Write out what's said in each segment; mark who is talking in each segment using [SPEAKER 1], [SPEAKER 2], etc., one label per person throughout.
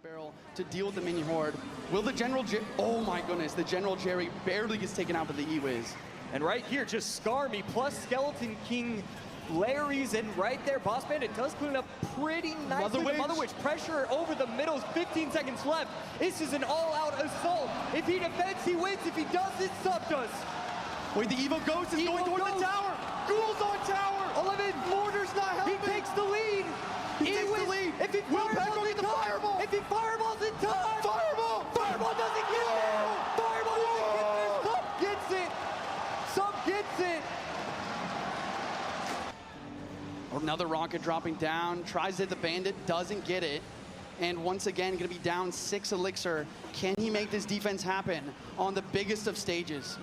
[SPEAKER 1] barrel to deal with the minion horde. Will the General oh my goodness, the General Jerry barely gets taken out by the E-Wiz.
[SPEAKER 2] And right here, just Skarmy plus Skeleton King Larry's, and right there, Boss Bandit does clean up pretty nicely. Mother Witch pressure over the middle, 15 seconds left. This is an all-out assault. If he defends, he wins. If he doesn't, Sub does.
[SPEAKER 1] Wait, the Evo Ghost is going toward the tower. Ghoul's on tower.
[SPEAKER 2] 11.
[SPEAKER 1] Mortar's not helping.
[SPEAKER 2] He takes the lead.
[SPEAKER 1] He takes the lead.
[SPEAKER 2] If he fireballs
[SPEAKER 1] in time.
[SPEAKER 2] If he fireballs in time.
[SPEAKER 1] Fireball.
[SPEAKER 2] Fireball doesn't get there. Fireball doesn't get there. Sub gets it.
[SPEAKER 1] Another rocket dropping down. Tries to hit the Bandit. Doesn't get it. And once again, going to be down 6 elixir. Can he make this defense happen on the biggest of stages?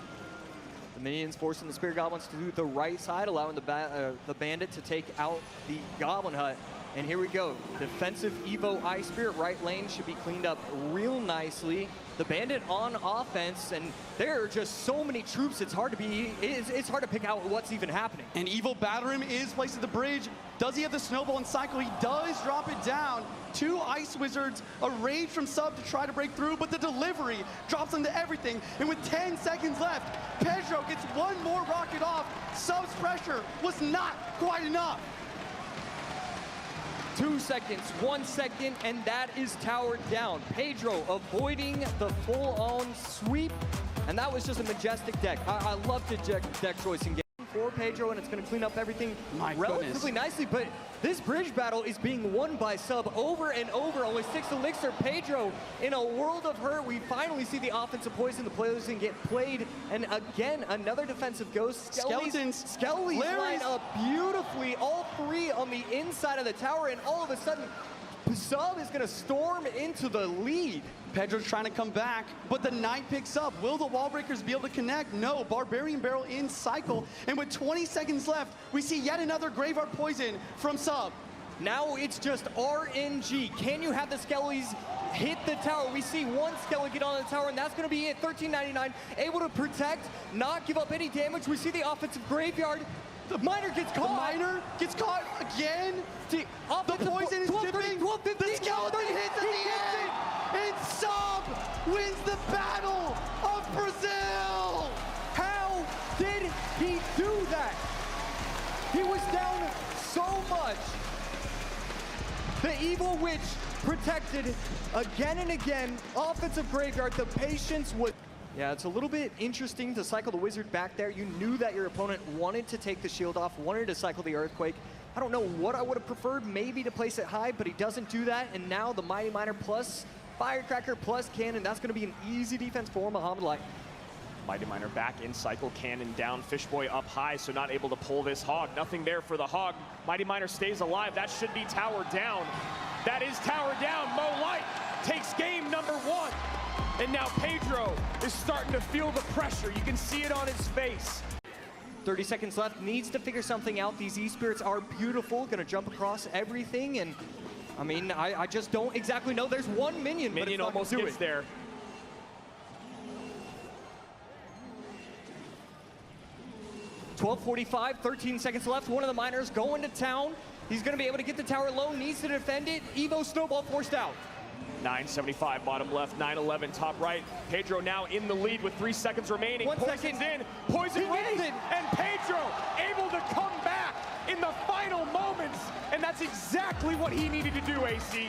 [SPEAKER 2] The minions forcing the Spirit Goblins to do the right side, allowing the Bandit to take out the Goblin Hut. And here we go. Defensive Evo Ice Spirit right lane should be cleaned up real nicely. The Bandit on offense, and there are just so many troops. It's hard to pick out what's even happening.
[SPEAKER 1] And Evil Batterim is placed at the bridge. Does he have the snowball and cycle? He does drop it down. 2 Ice Wizards, a rage from Sub to try to break through, but the delivery drops into everything. And with 10 seconds left, Pedro gets one more rocket off. Sub's pressure was not quite enough.
[SPEAKER 2] 2 seconds, 1 second, and that is towered down. Pedro avoiding the full-on sweep, and that was just a majestic deck. I love the deck choice in game for Pedro, and it's going to clean up everything relatively nicely, but this bridge battle is being won by Sub over and over. Only 6 elixir. Pedro in a world of hurt. We finally see the offensive poison. The poison get played, and again, another defensive ghost. Skelly's line up beautifully. All 3 on the inside of the tower, and all of a sudden, Sub is going to storm into the lead.
[SPEAKER 1] Pedro's trying to come back, but the Knight picks up. Will the wall breakers be able to connect? No. Barbarian Barrel in cycle, and with 20 seconds left, we see yet another Graveyard Poison from Sub.
[SPEAKER 2] Now it's just RNG. Can you have the Skellies hit the tower? We see one Skelly get on the tower, and that's going to be it. 1399, able to protect, not give up any damage. We see the offensive Graveyard. The Miner gets caught.
[SPEAKER 1] The Miner gets caught again. The poison is tipping. The Skeleton hits at the end. And Sub wins the Battle of Brazil.
[SPEAKER 2] How did he do that? He was down so much. The Evil Witch protected again and again. Offensive Graveyard, the patience was... Yeah, it's a little bit interesting to cycle the Wizard back there. You knew that your opponent wanted to take the shield off, wanted to cycle the Earthquake. I don't know what I would have preferred, maybe to place it high, but he doesn't do that. And now the Mighty Miner plus Firecracker plus Cannon, that's going to be an easy defense for Mohamed Light.
[SPEAKER 3] Mighty Miner back in cycle, Cannon down, Fishboy up high, so not able to pull this Hog. Nothing there for the Hog. Mighty Miner stays alive. That should be tower down. That is tower down. Mo Light takes game number 1. And now Pedro is starting to feel the pressure. You can see it on his face.
[SPEAKER 2] 30 seconds left, needs to figure something out. These E-Spirits are beautiful, gonna jump across everything, and I mean, I just don't exactly know. There's one minion,
[SPEAKER 3] but it's almost gets there.
[SPEAKER 2] .12:45, 13 seconds left. One of the Miners going to town. He's gonna be able to get the tower low, needs to defend it. Evo Snowball forced out.
[SPEAKER 3] 975 bottom left, 911 top right. Pedro now in the lead with 3 seconds remaining. Poison's in, Poison wins, and Pedro able to come back in the final moments, and that's exactly what he needed to do, AC.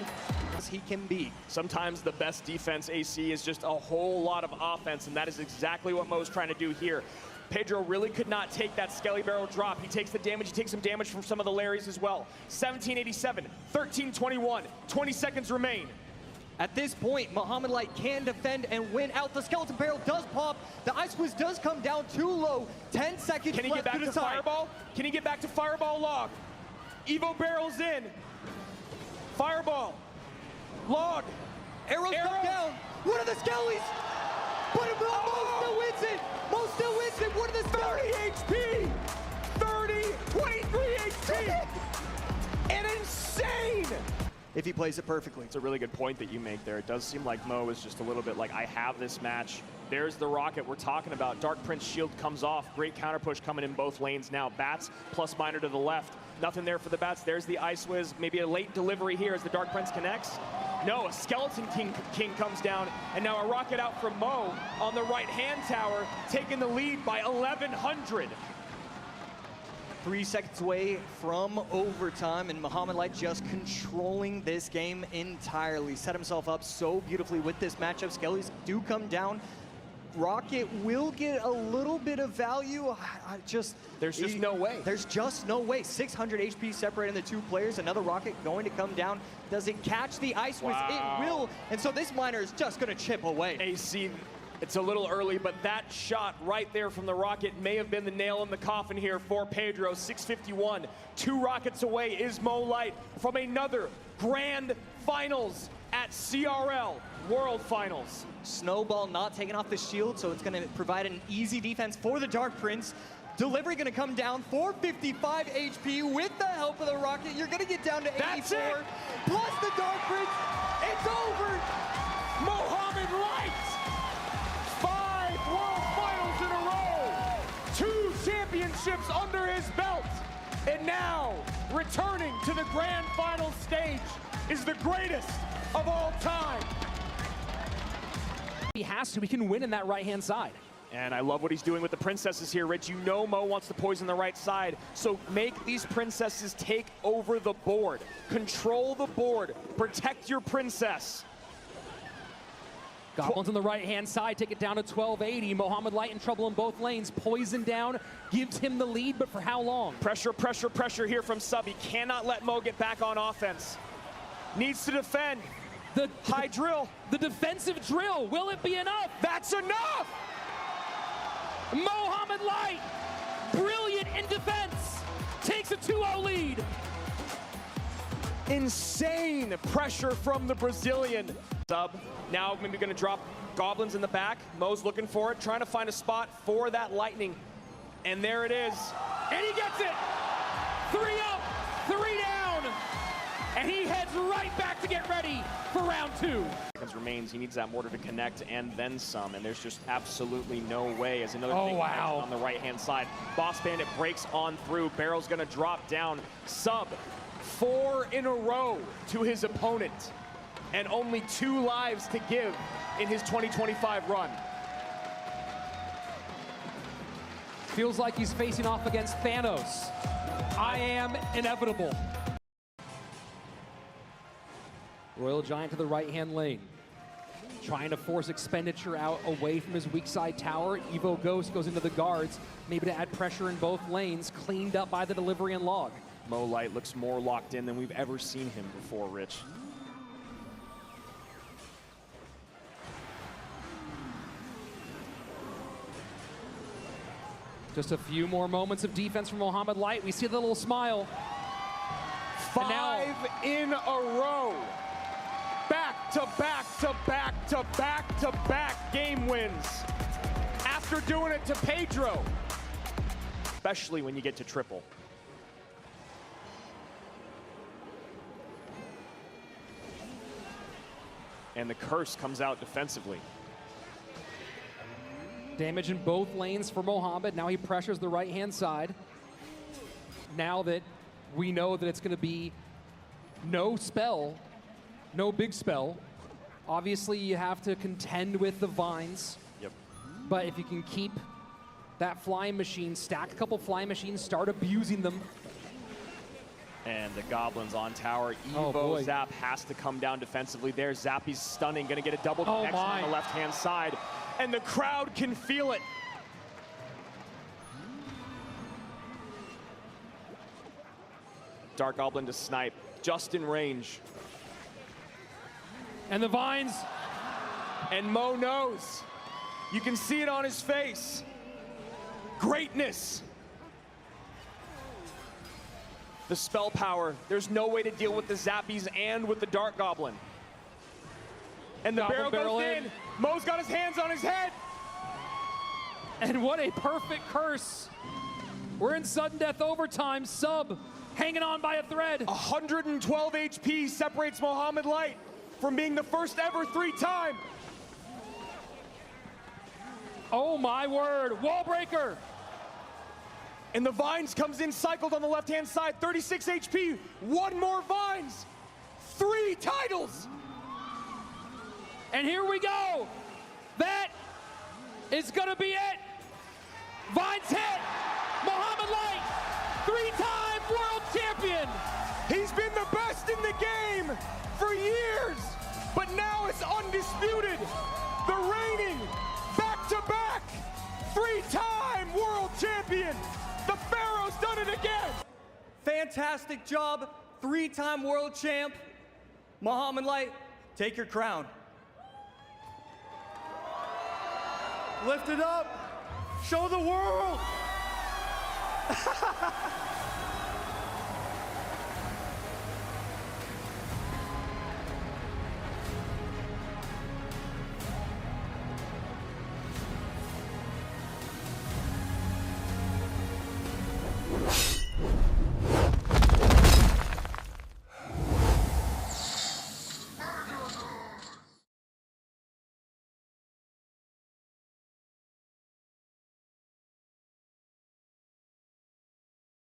[SPEAKER 2] He can be.
[SPEAKER 3] Sometimes the best defense, AC, is just a whole lot of offense, and that is exactly what Mo's trying to do here. Pedro really could not take that Skelly Barrel drop. He takes the damage, he takes some damage from some of the Larrys as well. 1787, 1321, 20 seconds remain.
[SPEAKER 2] At this point, Mohamed Light can defend and win out. The Skeleton Barrel does pop. The Ice Wiz does come down too low. 10 seconds
[SPEAKER 3] Can he
[SPEAKER 2] left
[SPEAKER 3] get back to Fireball? Can he get back to Fireball Log? Evo Barrel's in. Fireball. Log.
[SPEAKER 2] Arrows come down. One of the Skellies. But Mo still wins it. Mo still wins it. One of the
[SPEAKER 3] 30 HP. 30, 23 HP. And insane.
[SPEAKER 2] If he plays it perfectly.
[SPEAKER 3] It's a really good point that you make there. It does seem like Mo is just a little bit like, I have this match. There's the rocket we're talking about. Dark Prince shield comes off. Great counter push coming in both lanes now. Bats plus Miner to the left. Nothing there for the Bats. There's the Ice Wiz. Maybe a late delivery here as the Dark Prince connects. No, a Skeleton King comes down, and now a rocket out from Mo on the right-hand tower, taking the lead by 1,100.
[SPEAKER 2] 3 seconds away from overtime, and Mohamed Light just controlling this game entirely. Set himself up so beautifully with this matchup. Skellies do come down. Rocket will get a little bit of value.
[SPEAKER 3] There's just no way.
[SPEAKER 2] There's just no way. 600 HP separating the two players. Another rocket going to come down. Does it catch the Ice Wiz?
[SPEAKER 3] Wow.
[SPEAKER 2] It will. And so this miner is just going to chip away.
[SPEAKER 3] AC, it's a little early, but that shot right there from the rocket may have been the nail in the coffin here for Pedro. 651. 2 rockets away is Mo Light from another grand finals at CRL World Finals.
[SPEAKER 2] Snowball not taking off the shield, so it's going to provide an easy defense for the Dark Prince. Delivery going to come down, 455 HP with the help of the rocket. You're going to get down to 84.
[SPEAKER 3] That's it.
[SPEAKER 2] Plus the Dark Prince. It's over.
[SPEAKER 3] Mohamed Light! 5 World Finals in a row. 2 championships under his belt. And now, returning to the grand final stage is the greatest of all time.
[SPEAKER 4] He has to. He can win in that right-hand side.
[SPEAKER 3] And I love what he's doing with the princesses here, Rich. You know Mo wants to poison the right side, so make these princesses take over the board. Control the board. Protect your princess.
[SPEAKER 4] Goblins on the right-hand side take it down to 1280. Mohamed Light in trouble in both lanes. Poison down, gives him the lead, but for how long?
[SPEAKER 3] Pressure, pressure, pressure here from Sub. He cannot let Mo get back on offense. Needs to defend.
[SPEAKER 4] The
[SPEAKER 3] high drill.
[SPEAKER 4] The defensive drill. Will it be enough?
[SPEAKER 3] That's enough!
[SPEAKER 4] Mohamed Light, brilliant in defense, takes a 2-0 lead.
[SPEAKER 3] Insane pressure from the Brazilian. Sub now maybe going to drop Goblins in the back. Mo's looking for it, trying to find a spot for that lightning. And there it is. And he gets it! 3 up, 3 down. And he heads right back to get ready for round 2. Remains, he needs that mortar to connect and then some, and there's just absolutely no way. As another thing on the right-hand side, Boss Bandit breaks on through. Barrel's gonna drop down. Sub 4 in a row to his opponent, and only 2 lives to give in his 2025 run.
[SPEAKER 4] Feels like he's facing off against Thanos. I am inevitable. Royal Giant to the right-hand lane. Trying to force expenditure out away from his weak side tower. Evo Ghost goes into the guards, maybe to add pressure in both lanes, cleaned up by the delivery and log.
[SPEAKER 3] Mo Light looks more locked in than we've ever seen him before, Rich.
[SPEAKER 4] Just a few more moments of defense from Mohamed Light. We see the little smile.
[SPEAKER 3] 5 in a row. Back to back to back to back to back game wins. After doing it to Pedro. Especially when you get to triple. And the curse comes out defensively.
[SPEAKER 4] Damage in both lanes for Mohamed. Now he pressures the right-hand side. Now that we know that it's going to be no spell, no big spell. Obviously, you have to contend with the vines.
[SPEAKER 3] Yep.
[SPEAKER 4] But if you can keep that flying machine, stack a couple flying machines, start abusing them.
[SPEAKER 3] And the Goblins on tower. Evo Zap has to come down defensively there. Zappy's stunning, gonna get a double connection on the left-hand side. And the crowd can feel it. Dark Goblin to snipe, just in range.
[SPEAKER 4] And the vines.
[SPEAKER 3] And Mo knows. You can see it on his face. Greatness. The spell power. There's no way to deal with the Zappies and with the Dark Goblin. And the barrel goes in. Mo's got his hands on his head.
[SPEAKER 4] And what a perfect curse. We're in sudden death overtime. Sub hanging on by a thread.
[SPEAKER 3] 112 HP separates Mohamed Light from being the first ever 3-time.
[SPEAKER 4] Oh my word, wall breaker.
[SPEAKER 3] And the Vines comes in cycled on the left-hand side, 36 HP, 1 more Vines, 3 titles.
[SPEAKER 4] And here we go. That is gonna be it. Vines hit. Mohamed Light, 3-time world champion.
[SPEAKER 5] He's been the best in the game for years, but now it's undisputed. The reigning, back-to-back, 3-time world champion. The Pharaoh's done it again.
[SPEAKER 2] Fantastic job, 3-time world champ. Mohamed Light, take your crown.
[SPEAKER 1] Lift it up. Show the world.